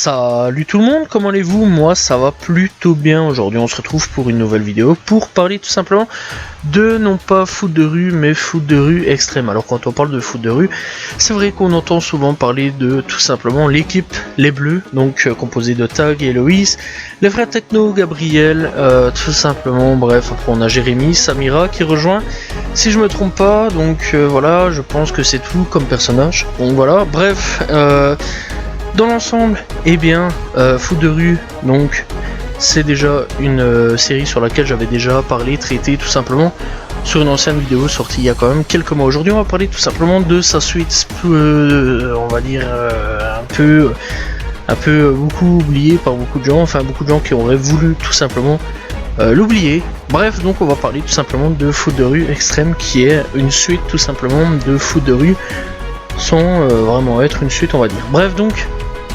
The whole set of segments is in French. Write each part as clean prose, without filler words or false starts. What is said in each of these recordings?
Salut tout le monde, comment allez-vous? Moi ça va plutôt bien. Aujourd'hui on se retrouve pour une nouvelle vidéo pour parler tout simplement de non pas foot de rue mais foot de rue extrême. Alors quand on parle de foot de rue, c'est vrai qu'on entend souvent parler de tout simplement l'équipe Les Bleus, donc composée de Tag et Héloïse, les frères Techno, Gabriel, tout simplement, bref, après on a Jérémy, Samira qui rejoint, si je me trompe pas, donc voilà, je pense que c'est tout comme personnage, donc voilà, bref, dans l'ensemble, eh bien, foot de rue, donc c'est déjà une série sur laquelle j'avais déjà parlé, traité tout simplement sur une ancienne vidéo sortie il y a quand même quelques mois. Aujourd'hui on va parler tout simplement de sa suite, on va dire un peu beaucoup oublié par beaucoup de gens, enfin beaucoup de gens qui auraient voulu tout simplement l'oublier. Bref, donc on va parler tout simplement de foot de rue extrême, qui est une suite tout simplement de foot de rue sans vraiment être une suite, on va dire. Bref, donc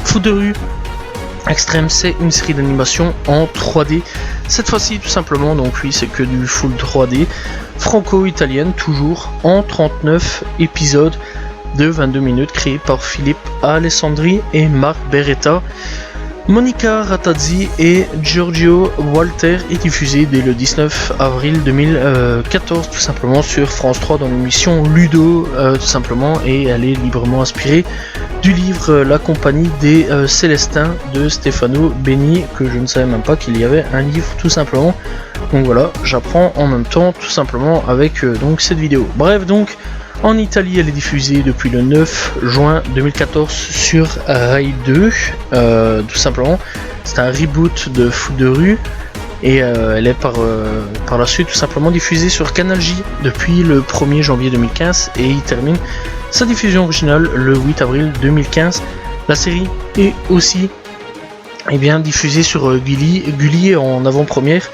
foot de rue extrême, c'est une série d'animation en 3D cette fois-ci tout simplement, donc oui, c'est que du full 3D franco-italienne, toujours en 39 épisodes de 22 minutes, créé par Philippe Alessandri et Marc Beretta. Monica Ratazzi et Giorgio Walter est diffusée dès le 19 avril 2014 tout simplement sur France 3 dans l'émission Ludo tout simplement, et elle est librement inspirée du livre La Compagnie des Célestins de Stefano Benni, que je ne savais même pas qu'il y avait un livre tout simplement. Donc voilà, j'apprends en même temps tout simplement avec donc cette vidéo. Bref, donc en Italie, elle est diffusée depuis le 9 juin 2014 sur Rai 2, tout simplement. C'est un reboot de foot de rue, et elle est par la suite tout simplement diffusée sur Canal J depuis le 1er janvier 2015, et il termine sa diffusion originale le 8 avril 2015. La série est aussi diffusée sur Gulli en avant-première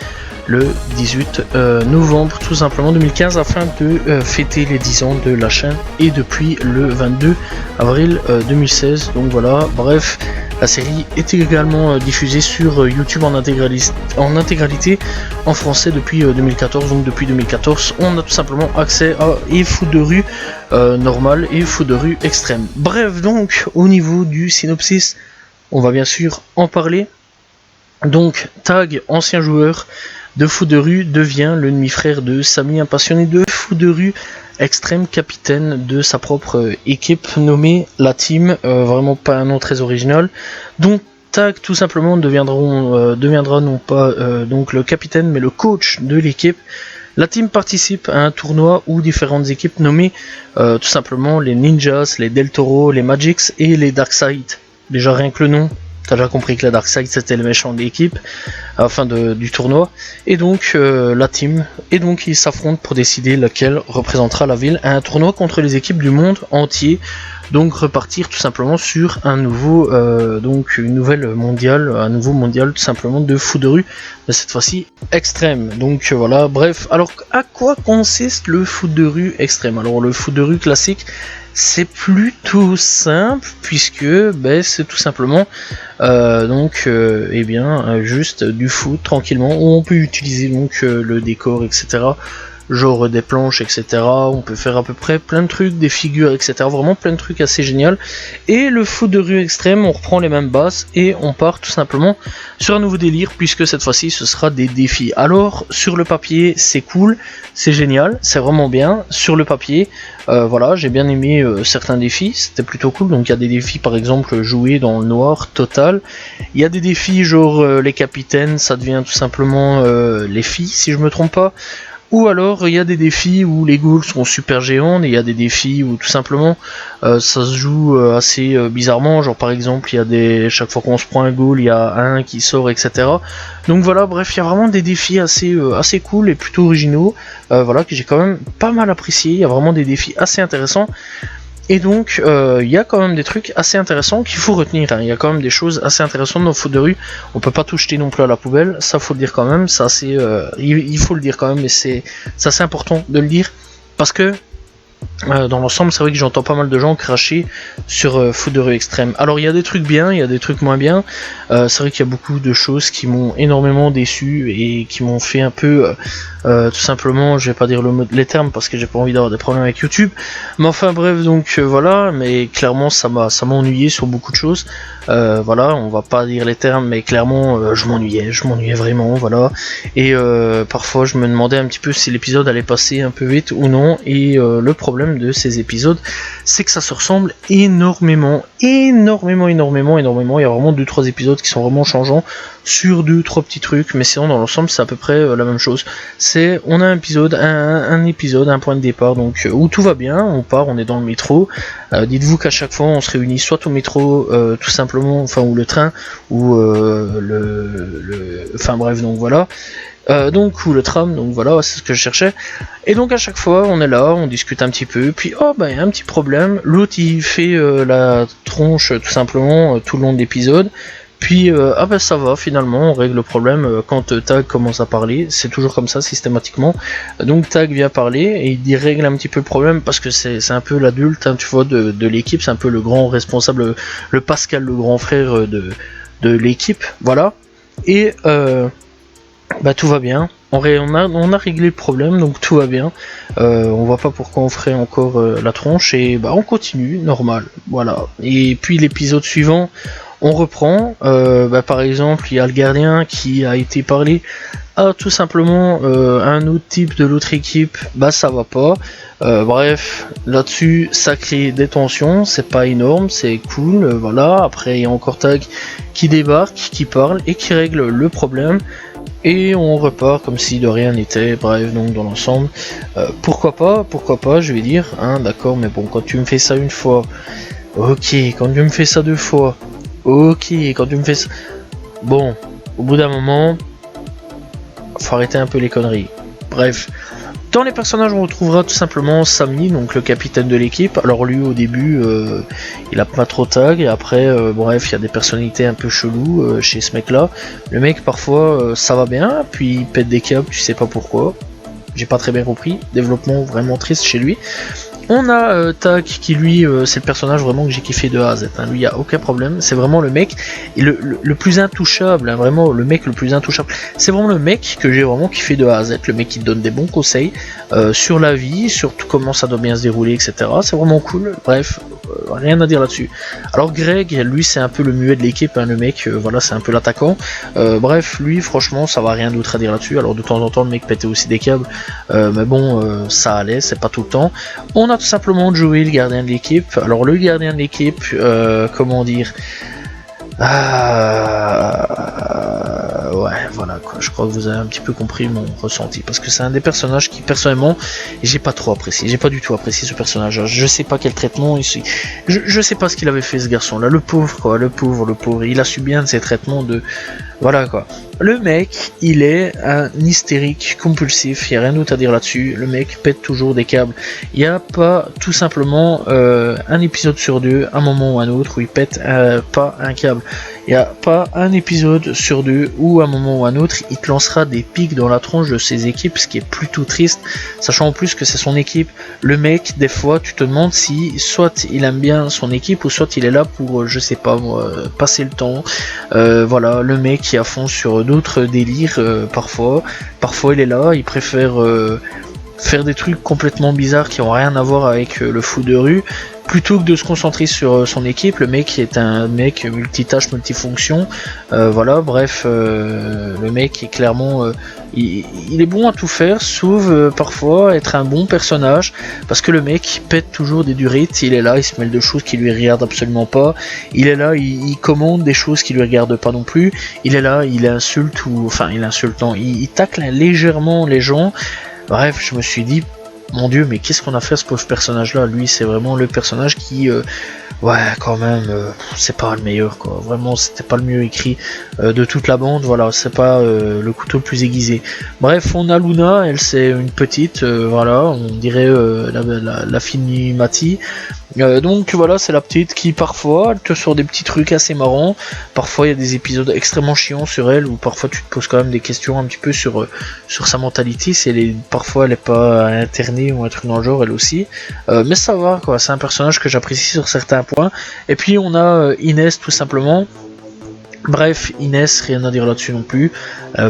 le 18 novembre tout simplement 2015, afin de fêter les 10 ans de la chaîne, et depuis le 22 avril 2016. Donc voilà, bref, la série est également diffusée sur YouTube en intégralité en français depuis 2014. Donc depuis 2014 on a tout simplement accès à foot de rue normal et foot de rue extrême. Bref, donc au niveau du synopsis, on va bien sûr en parler. Donc Tag, ancien joueur de foot de rue, devient le demi-frère de Samy, un passionné de foot de rue extrême, capitaine de sa propre équipe nommée la Team, vraiment pas un nom très original. Donc Tag tout simplement deviendra non pas donc le capitaine mais le coach de l'équipe. La Team participe à un tournoi où différentes équipes nommées tout simplement les Ninjas, les Del Toro, les Magics et les Darkseid. Déjà rien que le nom, t'as déjà compris que la Darkseid c'était le méchant de l'équipe, du tournoi, et donc la Team, et donc ils s'affrontent pour décider laquelle représentera la ville à un tournoi contre les équipes du monde entier. Donc repartir tout simplement sur un nouveau un nouveau mondial tout simplement de foot de rue, mais cette fois-ci extrême. Donc voilà, bref, alors à quoi consiste le foot de rue extrême? Alors le foot de rue classique, c'est plutôt simple, puisque c'est tout simplement juste du foot tranquillement, où on peut utiliser donc le décor, etc. genre des planches, etc. On peut faire à peu près plein de trucs, des figures, etc. Vraiment plein de trucs assez génial. Et le foot de rue extrême, on reprend les mêmes bases et on part tout simplement sur un nouveau délire, puisque cette fois-ci ce sera des défis. Alors sur le papier c'est cool, c'est génial, c'est vraiment bien sur le papier. Voilà, j'ai bien aimé certains défis, c'était plutôt cool. Donc il y a des défis par exemple jouer dans le noir total. Il y a des défis genre les capitaines, ça devient tout simplement les filles si je me trompe pas. Ou alors il y a des défis où les ghouls sont super géants, et il y a des défis où tout simplement ça se joue assez bizarrement, genre par exemple chaque fois qu'on se prend un ghoul il y a un qui sort, etc. Donc voilà, bref, il y a vraiment des défis assez cool et plutôt originaux, voilà, que j'ai quand même pas mal apprécié. Il y a vraiment des défis assez intéressants. Et donc il y a quand même des trucs assez intéressants qu'il faut retenir, hein. Il y a quand même des choses assez intéressantes dans le foot de rue. On peut pas tout jeter non plus à la poubelle, ça faut le dire quand même, ça c'est il faut le dire quand même, mais c'est assez important de le dire, parce que Dans l'ensemble, c'est vrai que j'entends pas mal de gens cracher sur Foot de rue extrême. Alors il y a des trucs bien, il y a des trucs moins bien. C'est vrai qu'il y a beaucoup de choses qui m'ont énormément déçu et qui m'ont fait un peu, tout simplement, je vais pas dire les termes parce que j'ai pas envie d'avoir des problèmes avec YouTube. Mais enfin bref, donc voilà. Mais clairement, ça m'a ennuyé sur beaucoup de choses. Voilà, on va pas dire les termes, mais clairement, je m'ennuyais vraiment, voilà. Et parfois, je me demandais un petit peu si l'épisode allait passer un peu vite ou non. Et le problème de ces épisodes, c'est que ça se ressemble énormément. Il y a vraiment 2-3 épisodes qui sont vraiment changeants sur 2-3 petits trucs, mais sinon dans l'ensemble c'est à peu près la même chose. On a un épisode, un point de départ, donc où tout va bien, on part, on est dans le métro. Dites-vous qu'à chaque fois on se réunit soit au métro, tout simplement, enfin ou le train, ou enfin bref, donc voilà. Donc ou le tram, donc voilà, c'est ce que je cherchais. Et donc à chaque fois on est là, on discute un petit peu, puis oh bah il y a un petit problème, l'autre il fait la tronche tout simplement tout le long de l'épisode. Puis ah bah ça va, finalement on règle le problème quand Tag commence à parler, c'est toujours comme ça systématiquement. Donc Tag vient parler et il règle un petit peu le problème parce que c'est un peu l'adulte, hein, tu vois, de l'équipe, c'est un peu le grand responsable, le Pascal, le grand frère de l'équipe, voilà. Et bah tout va bien, on a réglé le problème, donc tout va bien. On voit pas pourquoi on ferait encore la tronche et bah on continue, normal, voilà. Et puis l'épisode suivant, on reprend, bah par exemple il y a le gardien qui a été parlé à tout simplement un autre type de l'autre équipe, bah ça va pas. Bref, là-dessus ça crée des tensions, c'est pas énorme, c'est cool, voilà. Après il y a encore Tag qui débarque, qui parle et qui règle le problème. Et on repart comme si de rien n'était. Bref, donc dans l'ensemble, pourquoi pas, je vais dire, hein, d'accord, mais bon, quand tu me fais ça une fois, ok, quand tu me fais ça 2 fois, ok, quand tu me fais ça... Bon, au bout d'un moment, faut arrêter un peu les conneries. Bref. Dans les personnages, on retrouvera tout simplement Sammy, donc le capitaine de l'équipe. Alors lui, au début, il a pas trop Tag, et après, bref, il y a des personnalités un peu cheloues chez ce mec-là. Le mec, parfois, ça va bien, puis il pète des câbles, tu sais pas pourquoi. J'ai pas très bien compris. Développement vraiment triste chez lui. On a Tag qui lui, c'est le personnage vraiment que j'ai kiffé de A à Z, hein. Lui, il n'y a aucun problème, c'est vraiment le mec le plus intouchable, hein, vraiment le mec le plus intouchable. C'est vraiment le mec que j'ai vraiment kiffé de A à Z, le mec qui te donne des bons conseils sur la vie, sur comment ça doit bien se dérouler, etc. C'est vraiment cool, bref, rien à dire là-dessus. Alors Greg, lui c'est un peu le muet de l'équipe, hein, le mec, voilà, c'est un peu l'attaquant. Bref, lui franchement ça va, rien d'autre à dire là-dessus. Alors de temps en temps le mec pétait aussi des câbles, mais bon, ça allait, c'est pas tout le temps. On a tout simplement Joey, le gardien de l'équipe. Alors le gardien de l'équipe, comment dire, ouais, voilà quoi. Je crois que vous avez un petit peu compris mon ressenti, parce que c'est un des personnages qui personnellement j'ai pas trop apprécié. J'ai pas du tout apprécié ce personnage. Je sais pas quel traitement ici. Je sais pas ce qu'il avait fait ce garçon là. Le pauvre quoi, le pauvre. Il a subi un de ces traitements de, voilà quoi. Le mec, il est un hystérique compulsif, il n'y a rien d'autre à dire là-dessus. Le mec pète toujours des câbles. Il n'y a pas tout simplement un épisode sur 2, un moment ou un autre, où il pète pas un câble. Il n'y a pas un épisode sur 2 où, à un moment ou un autre, il te lancera des pics dans la tronche de ses équipes, ce qui est plutôt triste, sachant en plus que c'est son équipe. Le mec, des fois, tu te demandes si soit il aime bien son équipe, ou soit il est là pour, je sais pas moi, passer le temps. Voilà, le mec qui est à fond sur d'autres délires, parfois il est là, il préfère faire des trucs complètement bizarres qui ont rien à voir avec le foot de rue, plutôt que de se concentrer sur son équipe. Le mec est un mec multitâche, multifonction, voilà, bref, le mec est clairement, il est bon à tout faire, sauf parfois être un bon personnage, parce que le mec pète toujours des durites, il est là, il se mêle de choses qui lui regardent absolument pas, il est là, il commande des choses qui lui regardent pas non plus, il est là, il insulte, ou enfin il insulte, non, il tacle légèrement les gens. Bref, je me suis dit, mon dieu, mais qu'est-ce qu'on a fait à ce pauvre personnage là? Lui, c'est vraiment le personnage qui, ouais, quand même, c'est pas le meilleur quoi, vraiment c'était pas le mieux écrit de toute la bande, voilà, c'est pas le couteau le plus aiguisé. Bref, on a Luna, elle c'est une petite, voilà, on dirait la fine Mati. Donc voilà, c'est la petite qui parfois elle te sort des petits trucs assez marrants. Parfois il y a des épisodes extrêmement chiants sur elle, où parfois tu te poses quand même des questions un petit peu sur sa mentalité, si elle est, parfois elle est pas internée ou un truc dans le genre elle aussi. Mais ça va quoi, c'est un personnage que j'apprécie sur certains points. Et puis on a Inès tout simplement. Bref, Inès, rien à dire là-dessus non plus.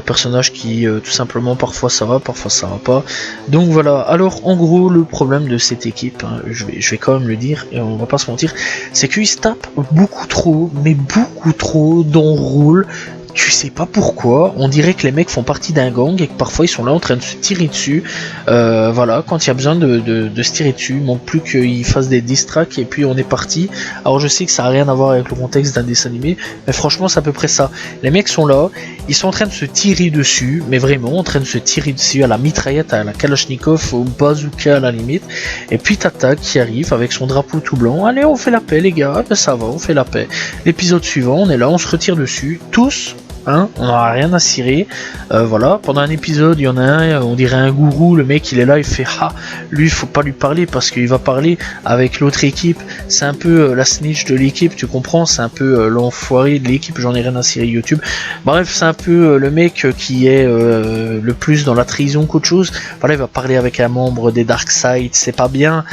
Personnage qui tout simplement parfois ça va pas. Donc voilà, alors en gros le problème de cette équipe, hein, je vais quand même le dire et on va pas se mentir, c'est qu'ils se tapent beaucoup trop, mais beaucoup trop dans le rôle. Tu sais pas pourquoi, on dirait que les mecs font partie d'un gang et que parfois ils sont là en train de se tirer dessus. Voilà, quand il y a besoin de se tirer dessus, il manque plus qu'ils fassent des diss tracks et puis on est parti. Alors je sais que ça a rien à voir avec le contexte d'un dessin animé, mais franchement c'est à peu près ça. Les mecs sont là, ils sont en train de se tirer dessus, mais vraiment en train de se tirer dessus à la mitraillette, à la Kalachnikov, au bazooka à la limite. Et puis Tata qui arrive avec son drapeau tout blanc. Allez, on fait la paix les gars, ben ça va, on fait la paix. L'épisode suivant, on est là, on se retire dessus, tous. Hein, on n'aura rien à cirer. Voilà, pendant un épisode, il y en a un, on dirait un gourou, le mec il est là, il fait ah, lui faut pas lui parler parce qu'il va parler avec l'autre équipe. C'est un peu la snitch de l'équipe, tu comprends, c'est un peu l'enfoiré de l'équipe, j'en ai rien à cirer YouTube. Bref, c'est un peu le mec qui est le plus dans la trahison qu'autre chose. Voilà, il va parler avec un membre des Darkseid, c'est pas bien.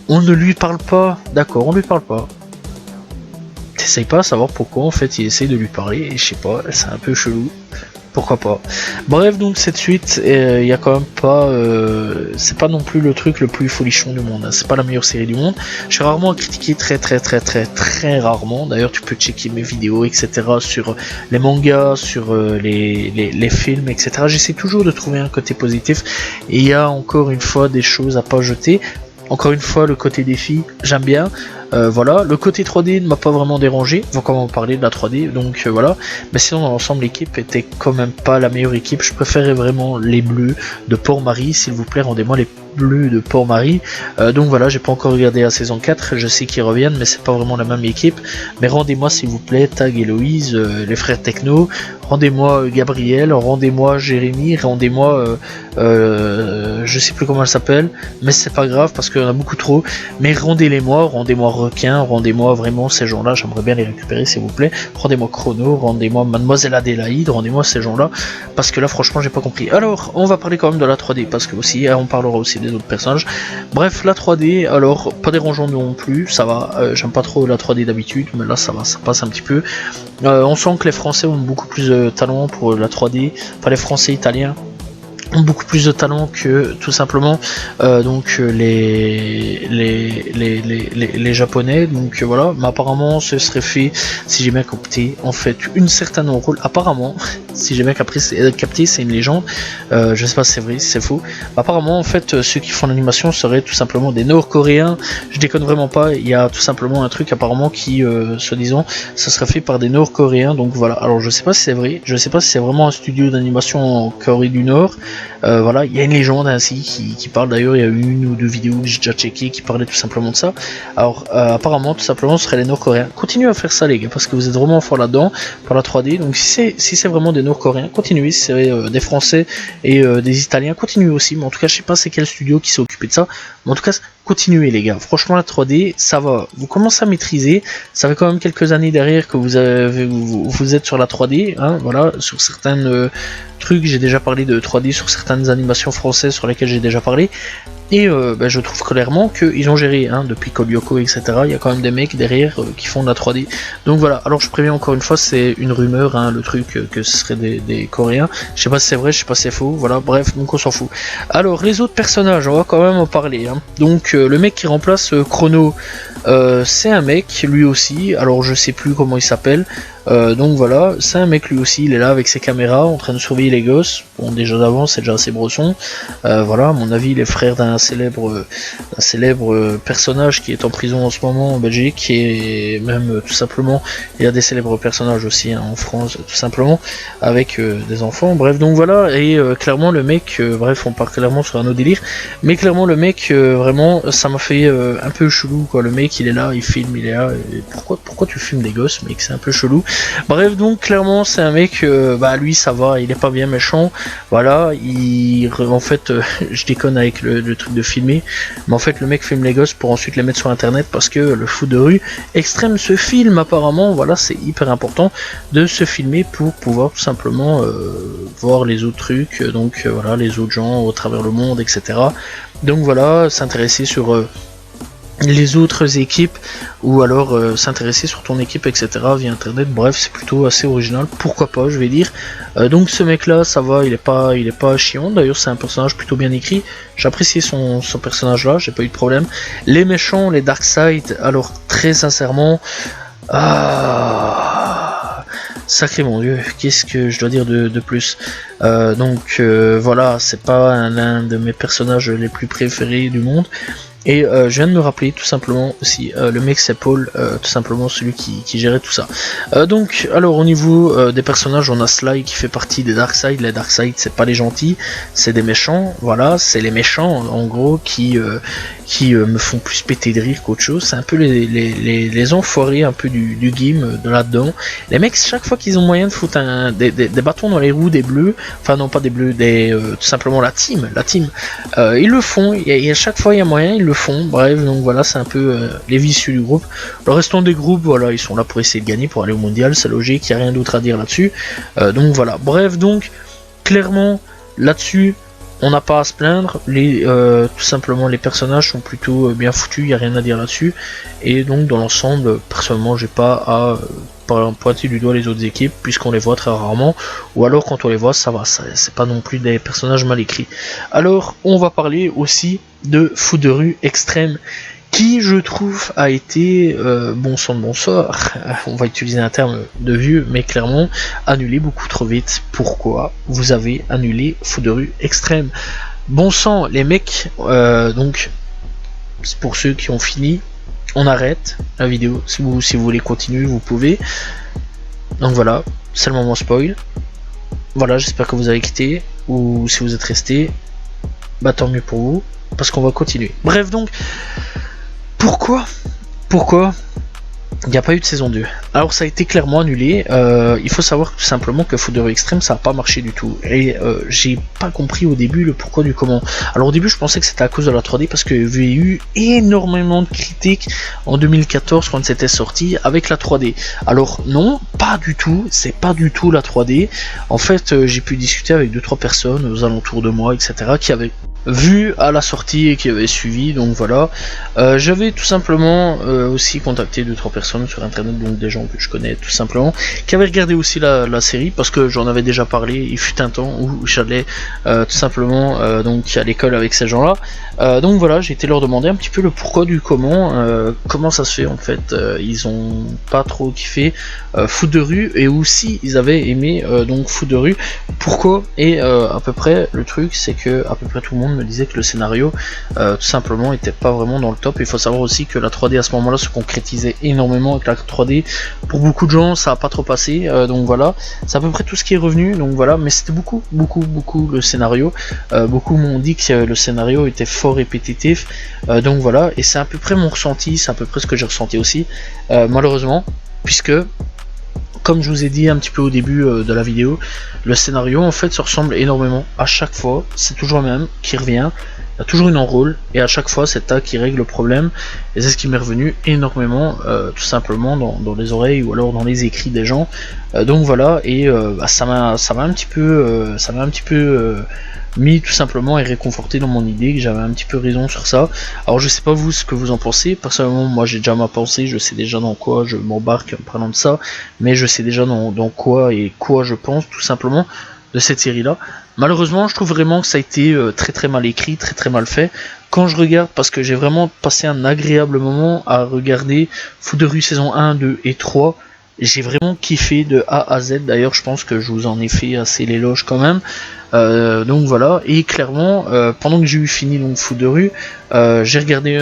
On ne lui parle pas, d'accord, on lui parle pas. T'essayes pas à savoir pourquoi en fait il essaye de lui parler et je sais pas, c'est un peu chelou. Pourquoi pas. Bref, donc cette suite, il y a quand même pas, c'est pas non plus le truc le plus folichon du monde. Hein. C'est pas la meilleure série du monde. Je suis rarement critiqué, très rarement. D'ailleurs, tu peux checker mes vidéos, etc. sur les mangas, sur les films, etc. J'essaie toujours de trouver un côté positif. Et il y a encore une fois des choses à pas jeter. Encore une fois, le côté défi, j'aime bien. Voilà, le côté 3D ne m'a pas vraiment dérangé, on va quand même parler de la 3D, donc voilà. Mais sinon, dans l'ensemble, l'équipe était quand même pas la meilleure équipe. Je préférais vraiment les bleus de Port-Marie, s'il vous plaît, rendez-moi les bleus de Port-Marie. Donc voilà, j'ai pas encore regardé la saison 4, je sais qu'ils reviennent, mais c'est pas vraiment la même équipe. Mais rendez-moi, s'il vous plaît, Tag Héloïse, les frères Techno, rendez-moi Gabriel, rendez-moi Jérémy, rendez-moi, je sais plus comment elle s'appelle, mais c'est pas grave parce qu'il y en a beaucoup trop. Mais rendez-les-moi, rendez-moi Requin, rendez-moi vraiment ces gens-là, j'aimerais bien les récupérer s'il vous plaît. Rendez-moi Chrono, rendez-moi Mademoiselle Adélaïde, rendez-moi ces gens-là, parce que là franchement j'ai pas compris. Alors on va parler quand même de la 3D, parce que aussi on parlera aussi des autres personnages. Bref, la 3D, alors pas dérangeant non plus, ça va, j'aime pas trop la 3D d'habitude, mais là ça va, ça passe un petit peu. On sent que les Français ont beaucoup plus de talent pour la 3D, enfin les Français italiens ont beaucoup plus de talent que tout simplement donc les japonais, donc voilà. Mais apparemment ce serait fait, si j'ai bien capté, en fait une certaine rôle apparemment, si j'ai bien capté, c'est une légende, je sais pas si c'est vrai, si c'est faux. Apparemment en fait ceux qui font l'animation seraient tout simplement des Nord-Coréens, je déconne vraiment pas, il y a tout simplement un truc apparemment qui soi-disant ça serait fait par des Nord-Coréens, donc voilà. Alors je sais pas si c'est vrai, je sais pas si c'est vraiment un studio d'animation en Corée du Nord. Voilà, il y a une légende ainsi qui parle, d'ailleurs il y a eu une ou deux vidéos que j'ai déjà checké qui parlaient tout simplement de ça. Alors apparemment tout simplement ce serait les Nord-Coréens. Continuez à faire ça les gars, parce que vous êtes vraiment fort là-dedans pour la 3D. Donc si c'est vraiment des Nord-Coréens, continuez. Si c'est des Français et des Italiens, continuez aussi. Mais en tout cas je sais pas c'est quel studio qui s'est occupé de ça, mais en tout cas continuez les gars. Franchement la 3D ça va, vous commencez à maîtriser. Ça fait quand même quelques années derrière que vous êtes sur la 3D, hein, voilà, sur certaines trucs, j'ai déjà parlé de 3D sur certaines animations françaises sur lesquelles j'ai déjà parlé. Et je trouve clairement qu'ils ont géré, hein, depuis Kolyoko, etc. Il y a quand même des mecs derrière qui font de la 3D. Donc voilà, alors je préviens encore une fois, c'est une rumeur, hein, le truc que ce serait des Coréens. Je sais pas si c'est vrai, je sais pas si c'est faux, voilà, bref, donc on s'en fout. Alors les autres personnages, on va quand même en parler. Hein. Donc le mec qui remplace Chrono, c'est un mec, lui aussi, alors je sais plus comment il s'appelle. Donc voilà, c'est un mec lui aussi, il est là avec ses caméras en train de surveiller les gosses. Bon, déjà d'avant c'est déjà assez brosson. Voilà, à mon avis il est frère d'un célèbre personnage qui est en prison en ce moment en Belgique, et même tout simplement il y a des célèbres personnages aussi, hein, en France tout simplement avec des enfants. Bref, donc voilà, et clairement le mec, bref on part clairement sur un autre délire, mais clairement le mec vraiment ça m'a fait un peu chelou quoi. Le mec mec il est là, il filme, il est là, et pourquoi tu filmes des gosses, mec, c'est un peu chelou. Bref, donc clairement c'est un mec, bah lui ça va, il est pas bien méchant, voilà, en fait, je déconne avec le truc de filmer, mais en fait le mec filme les gosses pour ensuite les mettre sur internet parce que le foot de rue extrême se filme apparemment, voilà, c'est hyper important de se filmer pour pouvoir tout simplement voir les autres trucs, donc voilà, les autres gens au travers le monde, etc. Donc voilà, s'intéresser sur les autres équipes ou alors s'intéresser sur ton équipe, etc. via internet. Bref, c'est plutôt assez original, pourquoi pas, je vais dire. Donc ce mec là, ça va, il est pas chiant, d'ailleurs c'est un personnage plutôt bien écrit, j'ai apprécié son personnage là, j'ai pas eu de problème. Les méchants, les Darkseid, alors très sincèrement, sacré mon dieu, qu'est-ce que je dois dire de plus. Donc voilà, c'est pas l'un de mes personnages les plus préférés du monde. Et je viens de me rappeler tout simplement aussi, le mec c'est Paul, tout simplement celui qui gérait tout ça. Donc alors au niveau des personnages, on a Sly qui fait partie des Darkseid. Les Darkseid c'est pas les gentils, c'est des méchants, voilà, c'est les méchants en gros qui me font plus péter de rire qu'autre chose. C'est un peu les enfoirés un peu du game de là-dedans. Les mecs, chaque fois qu'ils ont moyen de foutre des bâtons dans les roues des bleus, enfin non pas des bleus, tout simplement la team, ils le font, et à chaque fois il y a moyen, ils le font. Bref, donc voilà, c'est un peu les vicieux du groupe. Le restant des groupes, voilà, ils sont là pour essayer de gagner, pour aller au mondial, c'est logique, il n'y a rien d'autre à dire là-dessus. Donc voilà, bref, donc clairement là-dessus, on n'a pas à se plaindre, tout simplement les personnages sont plutôt bien foutus, il n'y a rien à dire là-dessus. Et donc dans l'ensemble, personnellement, j'ai pas à pointer du doigt les autres équipes, puisqu'on les voit très rarement, ou alors quand on les voit, ça va, c'est pas non plus des personnages mal écrits. Alors, on va parler aussi de foot de rue extrême, qui je trouve a été, bon sang de bonsoir, on va utiliser un terme de vieux, mais clairement annulé beaucoup trop vite. Pourquoi vous avez annulé foot de rue extrême? Bon sang, les mecs, donc pour ceux qui ont fini, on arrête la vidéo. Si vous voulez continuer, vous pouvez. Donc voilà, c'est le moment spoil. Voilà, j'espère que vous avez quitté, ou si vous êtes resté, bah tant mieux pour vous, parce qu'on va continuer. Bref, donc pourquoi il n'y a pas eu de saison 2? Alors ça a été clairement annulé. Il faut savoir tout simplement que foot de rue extrême ça n'a pas marché du tout. Et j'ai pas compris au début le pourquoi du comment. Alors au début je pensais que c'était à cause de la 3D, parce qu'il y avait eu énormément de critiques en 2014 quand c'était sorti avec la 3D. Alors non, pas du tout, c'est pas du tout la 3D. En fait j'ai pu discuter avec 2-3 personnes aux alentours de moi, etc. qui avaient vu à la sortie et qui avait suivi, donc voilà. J'avais tout simplement aussi contacté 2-3 personnes sur internet, donc des gens que je connais tout simplement, qui avaient regardé aussi la série, parce que j'en avais déjà parlé, il fut un temps où j'allais tout simplement donc à l'école avec ces gens là. Donc voilà, j'ai été leur demander un petit peu le pourquoi du comment ça se fait en fait. Ils ont pas trop kiffé foot de rue, et aussi ils avaient aimé donc foot de rue, pourquoi. Et à peu près le truc c'est que à peu près tout le monde me disait que le scénario tout simplement était pas vraiment dans le top. Il faut savoir aussi que la 3D à ce moment là se concrétisait énormément avec la 3D. Pour beaucoup de gens ça a pas trop passé, donc voilà, c'est à peu près tout ce qui est revenu, donc voilà. Mais c'était beaucoup le scénario, beaucoup m'ont dit que le scénario était fort répétitif, donc voilà. Et c'est à peu près mon ressenti, c'est à peu près ce que j'ai ressenti aussi, malheureusement, puisque comme je vous ai dit un petit peu au début de la vidéo, le scénario en fait se ressemble énormément à chaque fois, c'est toujours le même qui revient, il y a toujours une enrôle, et à chaque fois c'est A qui règle le problème, et c'est ce qui m'est revenu énormément tout simplement dans les oreilles ou alors dans les écrits des gens, donc voilà. Et ça m'a un petit peu mis tout simplement et réconforté dans mon idée que j'avais un petit peu raison sur ça. Alors je sais pas vous ce que vous en pensez, personnellement moi j'ai déjà ma pensée, je sais déjà dans quoi je m'embarque en parlant de ça, mais je sais déjà dans quoi et quoi je pense tout simplement de cette série là. Malheureusement je trouve vraiment que ça a été très mal écrit, très mal fait. Quand je regarde, parce que j'ai vraiment passé un agréable moment à regarder foot de rue saison 1, 2 et 3, j'ai vraiment kiffé de A à Z. D'ailleurs je pense que je vous en ai fait assez l'éloge quand même. Donc voilà, et clairement pendant que j'ai eu fini donc foot de rue, j'ai regardé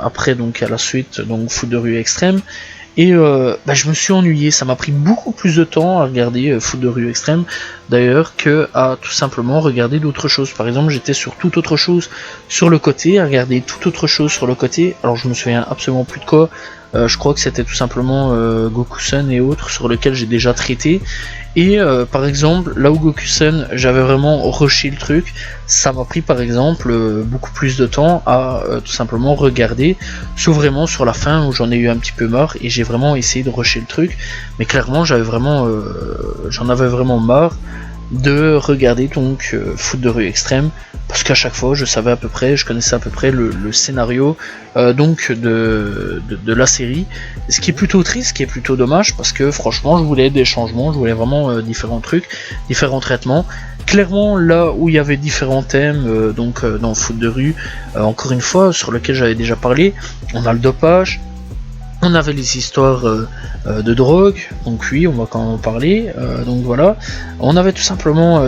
après donc à la suite donc foot de rue extrême, Et je me suis ennuyé, ça m'a pris beaucoup plus de temps à regarder Foot de rue extrême d'ailleurs que à tout simplement regarder d'autres choses. Par exemple, j'étais sur toute autre chose sur le côté, à regarder toute autre chose sur le côté. Alors je me souviens absolument plus de quoi. Je crois que c'était tout simplement Goku-san et autres sur lequel j'ai déjà traité. Et par exemple, là où Goku-san, j'avais vraiment rushé le truc, ça m'a pris par exemple beaucoup plus de temps à tout simplement regarder, sauf vraiment sur la fin où j'en ai eu un petit peu marre et j'ai vraiment essayé de rusher le truc. Mais clairement, j'en avais vraiment marre de regarder donc Foot de rue extrême, parce qu'à chaque fois je savais à peu près, je connaissais à peu près le scénario donc de la série, ce qui est plutôt triste, ce qui est plutôt dommage, parce que franchement je voulais des changements, je voulais vraiment différents trucs, différents traitements. Clairement là où il y avait différents thèmes dans Foot de rue, encore une fois sur lequel j'avais déjà parlé, on a le dopage. On avait les histoires de drogue, donc oui, on va quand même en parler, donc voilà. On avait tout simplement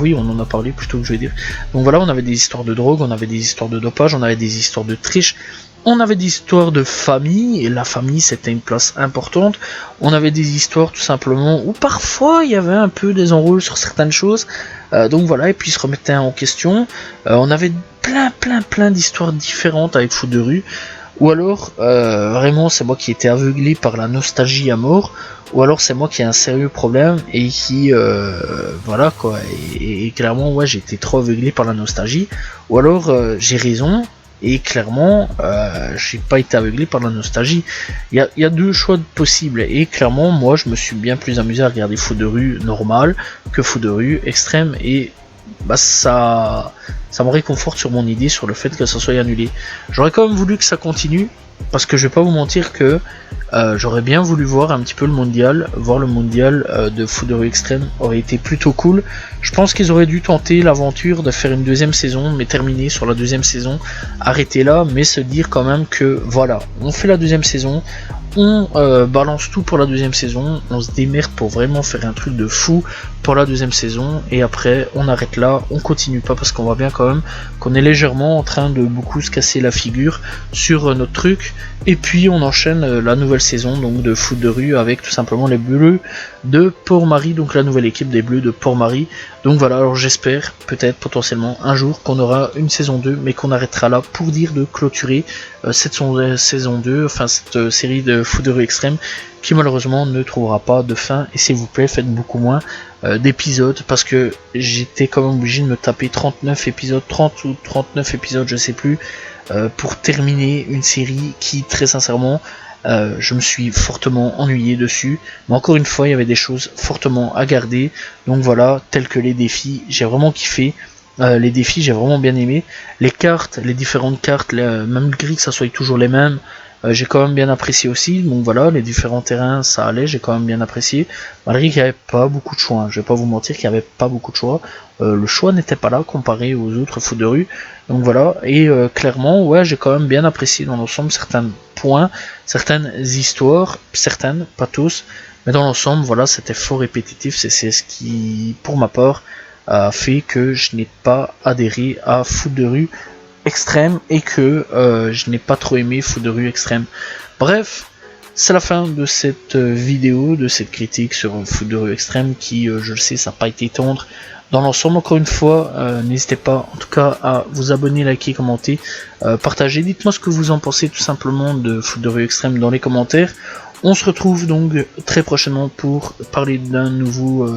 oui, on en a parlé plutôt que je vais dire. Donc voilà, on avait des histoires de drogue, on avait des histoires de dopage, on avait des histoires de triche, on avait des histoires de famille, et la famille c'était une place importante. On avait des histoires tout simplement où parfois il y avait un peu des enroules sur certaines choses, donc voilà, et puis ils se remettaient en question. On avait plein d'histoires différentes avec Foot de rue. Ou alors, vraiment, c'est moi qui étais aveuglé par la nostalgie à mort, ou alors c'est moi qui ai un sérieux problème et qui, voilà quoi, et clairement, ouais, j'ai été trop aveuglé par la nostalgie, ou alors j'ai raison, et clairement, j'ai pas été aveuglé par la nostalgie. Il y a deux choix possibles, et clairement, moi, je me suis bien plus amusé à regarder Foot de rue normal que Foot de rue extrême, et ça me réconforte sur mon idée sur le fait que ça soit annulé. J'aurais quand même voulu que ça continue, parce que je vais pas vous mentir que j'aurais bien voulu voir un petit peu le mondial, de Foot de rue extrême aurait été plutôt cool. Je pense qu'ils auraient dû tenter l'aventure de faire une deuxième saison, mais terminer sur la deuxième saison, arrêter là, mais se dire quand même que voilà, on fait la deuxième saison, on balance tout pour la deuxième saison, on se démerde pour vraiment faire un truc de fou pour la deuxième saison, et après on arrête là, on continue pas, parce qu'on voit bien quand même qu'on est légèrement en train de beaucoup se casser la figure sur notre truc, et puis on enchaîne la nouvelle saison donc de Foot de rue avec tout simplement les Bleus de Port-Marie, donc la nouvelle équipe des Bleus de Port-Marie. Donc voilà, alors j'espère peut-être potentiellement un jour qu'on aura une saison 2, mais qu'on arrêtera là pour dire de clôturer cette saison 2, enfin cette série de Foot de rue extrême qui malheureusement ne trouvera pas de fin. Et s'il vous plaît, faites beaucoup moins d'épisodes, parce que j'étais quand même obligé de me taper 39 épisodes, 30 ou 39 épisodes, je sais plus, pour terminer une série qui, très sincèrement, je me suis fortement ennuyé dessus, mais encore une fois il y avait des choses fortement à garder, donc voilà, tels que les défis, j'ai vraiment kiffé. Les défis j'ai vraiment bien aimé, les cartes, les différentes cartes, malgré que ça soit toujours les mêmes, j'ai quand même bien apprécié aussi. Donc voilà, les différents terrains ça allait, j'ai quand même bien apprécié, malgré qu'il n'y avait pas beaucoup de choix, hein. Je vais pas vous mentir qu'il n'y avait pas beaucoup de choix, le choix n'était pas là comparé aux autres Foot de rue, donc voilà. Et clairement ouais, j'ai quand même bien apprécié dans l'ensemble certains points, certaines histoires, certaines, pas tous, mais dans l'ensemble voilà, c'était fort répétitif. C'est ce qui pour ma part a fait que je n'ai pas adhéré à Foot de rue extrême, et que je n'ai pas trop aimé Foot de rue extrême. Bref, c'est la fin de cette vidéo, de cette critique sur Foot de rue extrême qui, je le sais, ça n'a pas été tendre dans l'ensemble. Encore une fois, n'hésitez pas en tout cas à vous abonner, liker, commenter, partager. Dites-moi ce que vous en pensez tout simplement de Foot de rue extrême dans les commentaires. On se retrouve donc très prochainement pour parler d'un nouveau,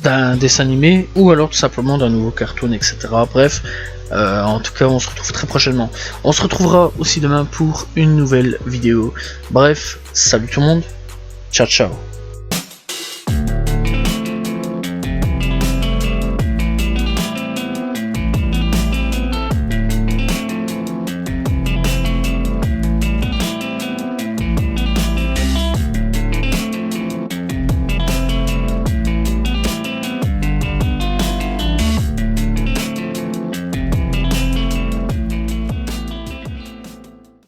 d'un dessin animé, ou alors tout simplement d'un nouveau cartoon, etc. Bref, en tout cas on se retrouve très prochainement. On se retrouvera aussi demain pour une nouvelle vidéo. Bref, salut tout le monde, ciao ciao.